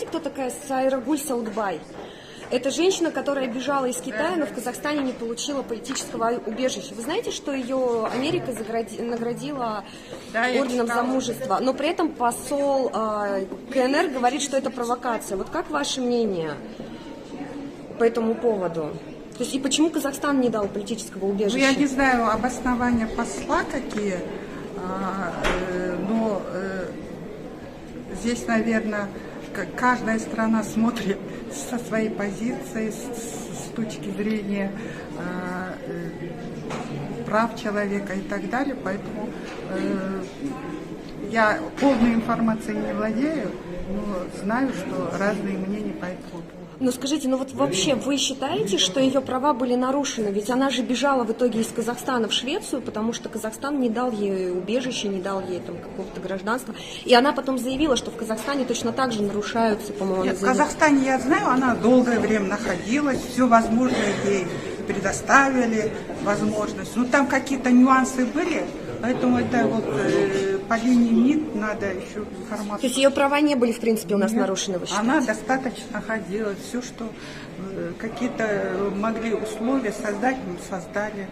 знаете, кто такая Сайрагуль Саудбай? Это женщина, которая бежала из Китая, но в Казахстане не получила политического убежища. Вы знаете, что ее Америка наградила орденом за мужество, но при этом посол КНР говорит, что это провокация. Вот как ваше мнение по этому поводу? То есть и почему Казахстан не дал политического убежища? Ну, я не знаю обоснования посла какие, но здесь, наверное, каждая страна смотрит со своей позиции, с точки зрения прав человека и так далее. Поэтому я полной информацией не владею, но знаю, что разные мнения по этому поводу. Ну скажите, ну вот вообще вы считаете, что ее права были нарушены? Ведь она же бежала в итоге из Казахстана в Швецию, потому что Казахстан не дал ей убежище, не дал ей там какого-то гражданства. И она потом заявила, что в Казахстане точно так же нарушаются, по-моему. Нет, в Казахстане, я знаю, она долгое время находилась, все возможное ей предоставили, возможность. Ну там какие-то нюансы были, поэтому это вот по линии МИД надо еще информацию. То есть ее права не были, в принципе, у нас Нет, нарушены, вы считаете? она достаточно находилась, все, что какие-то могли условия создать, мы создали.